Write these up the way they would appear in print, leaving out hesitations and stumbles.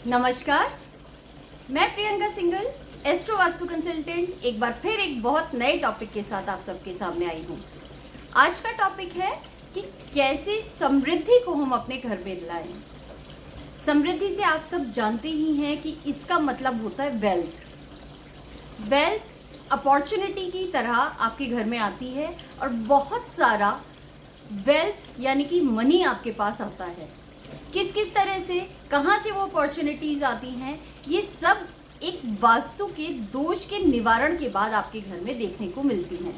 नमस्कार, मैं Priyanka single, astro vastu consultant, एक बार फिर एक बहुत नए टॉपिक के साथ आप सबके सामने आई हूँ। आज का टॉपिक है कि कैसे समृद्धि को हम अपने घर में लाएं। समृद्धि से आप सब जानते ही हैं कि इसका मतलब होता है वेल्थ। वेल्थ अपॉर्चुनिटी की तरह आपके घर में आती है और बहुत सारा वेल्थ यानी कि मनी आपके पास आता है। किस किस तरह से, कहाँ से वो अपॉर्चुनिटीज आती हैं, ये सब एक वास्तु के दोष के निवारण के बाद आपके घर में देखने को मिलती हैं।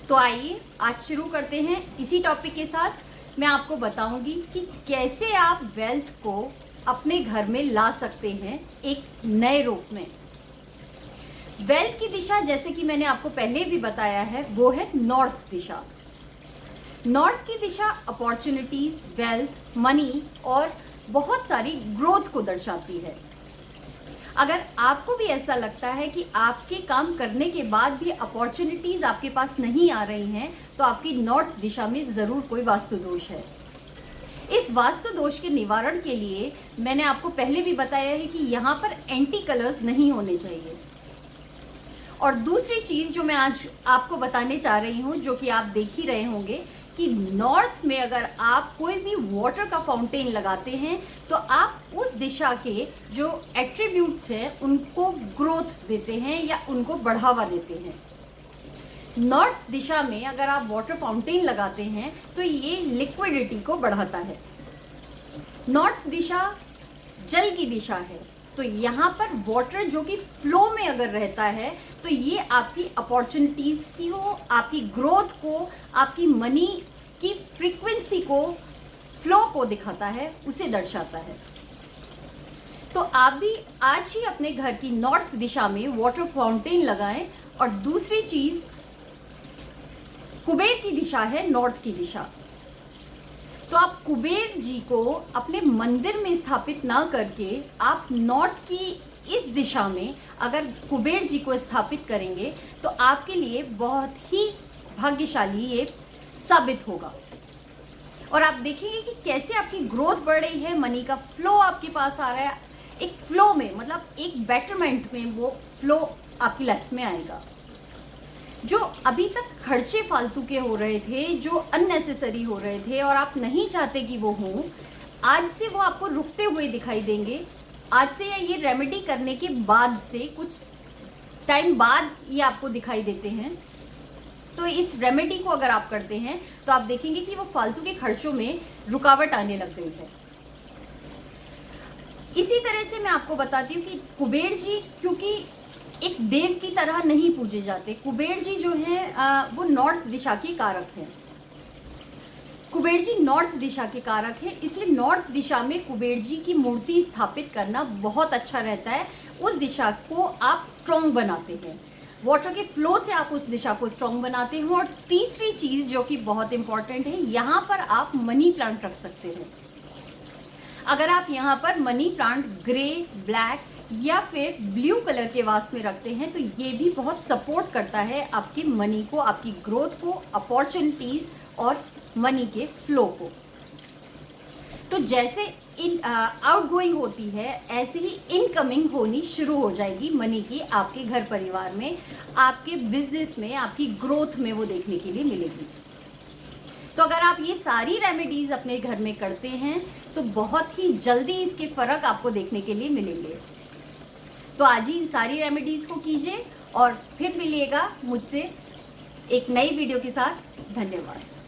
तो आइए आज शुरू करते हैं इसी टॉपिक के साथ। मैं आपको बताऊंगी कि कैसे आप वेल्थ को अपने घर में ला सकते हैं एक नए रूप में। वेल्थ की दिशा, जैसे कि मैंने आपको पहले भी बताया है, वो है नॉर्थ दिशा। नॉर्थ की दिशा अपॉर्चुनिटीज, वेल्थ, मनी और बहुत सारी ग्रोथ को दर्शाती है। अगर आपको भी ऐसा लगता है कि आपके काम करने के बाद भी अपॉर्चुनिटीज आपके पास नहीं आ रही हैं, तो आपकी नॉर्थ दिशा में जरूर कोई वास्तु दोष है। इस वास्तु दोष के निवारण के लिए मैंने आपको पहले भी बताया है कि यहाँ पर एंटी कलर्स नहीं होने चाहिए। और दूसरी चीज जो मैं आज आपको बताने चाह रही हूँ, जो कि आप देख ही रहे होंगे, कि नॉर्थ में अगर आप कोई भी वाटर का फाउंटेन लगाते हैं तो आप उस दिशा के जो एट्रीब्यूट्स हैं उनको ग्रोथ देते हैं या उनको बढ़ावा देते हैं। नॉर्थ दिशा में अगर आप वाटर फाउंटेन लगाते हैं तो ये लिक्विडिटी को बढ़ाता है। नॉर्थ दिशा जल की दिशा है, तो यहाँ पर वाटर जो कि फ्लो में अगर रहता है तो ये आपकी अपॉर्चुनिटीज की हो, आपकी ग्रोथ को, आपकी मनी की फ्रीक्वेंसी को, फ्लो को दिखाता है, उसे दर्शाता है। तो आप भी आज ही अपने घर की नॉर्थ दिशा में वाटर फाउंटेन लगाएं। और दूसरी चीज, कुबेर की दिशा है नॉर्थ की दिशा। तो आप कुबेर जी को अपने मंदिर में स्थापित ना करके आप नॉर्थ की इस दिशा में अगर कुबेर जी को स्थापित करेंगे तो आपके लिए बहुत ही भाग्यशाली ये साबित होगा। और आप देखेंगे कि कैसे आपकी ग्रोथ बढ़ रही है, मनी का फ्लो आपके पास आ रहा है। एक फ्लो में, मतलब एक बेटरमेंट में वो फ्लो आपकी लाइफ में आएगा। जो अभी तक खर्चे फालतू के हो रहे थे, जो अननेसेसरी हो रहे थे और आप नहीं चाहते कि वो हों, आज से वो आपको रुकते हुए दिखाई देंगे। आज से या ये रेमेडी करने के बाद से कुछ टाइम बाद ये आपको दिखाई देते हैं। तो इस रेमेडी को अगर आप करते हैं तो आप देखेंगे कि वो फालतू के खर्चों में रुकावट आने लग गई है। इसी तरह से मैं आपको बताती हूँ कि कुबेर जी क्योंकि एक देव की तरह नहीं पूजे जाते। कुबेर जी जो हैं वो नॉर्थ दिशा के कारक हैं। कुबेर जी नॉर्थ दिशा के कारक हैं, इसलिए नॉर्थ दिशा में कुबेर जी की मूर्ति स्थापित करना बहुत अच्छा रहता है। उस दिशा को आप स्ट्रॉन्ग बनाते हैं, वाटर के फ्लो से आप उस दिशा को स्ट्रॉन्ग बनाते हैं। और तीसरी चीज जो कि बहुत इंपॉर्टेंट है, यहाँ पर आप मनी प्लांट रख सकते हैं। अगर आप यहाँ पर मनी प्लांट ग्रे, ब्लैक या फिर ब्लू कलर के वास में रखते हैं तो ये भी बहुत सपोर्ट करता है आपकी मनी को, आपकी ग्रोथ को, अपॉर्चुनिटीज और मनी के फ्लो को। तो जैसे आउटगोइंग होती है, ऐसे ही इनकमिंग होनी शुरू हो जाएगी मनी की आपके घर परिवार में, आपके बिजनेस में, आपकी ग्रोथ में वो देखने के लिए मिलेगी। तो अगर आप ये सारी रेमेडीज अपने घर में करते हैं तो बहुत ही जल्दी इसके फर्क आपको देखने के लिए मिलेंगे। तो आज ही इन सारी रेमेडीज को कीजिए और फिर मिलिएगा मुझसे एक नई वीडियो के साथ। धन्यवाद।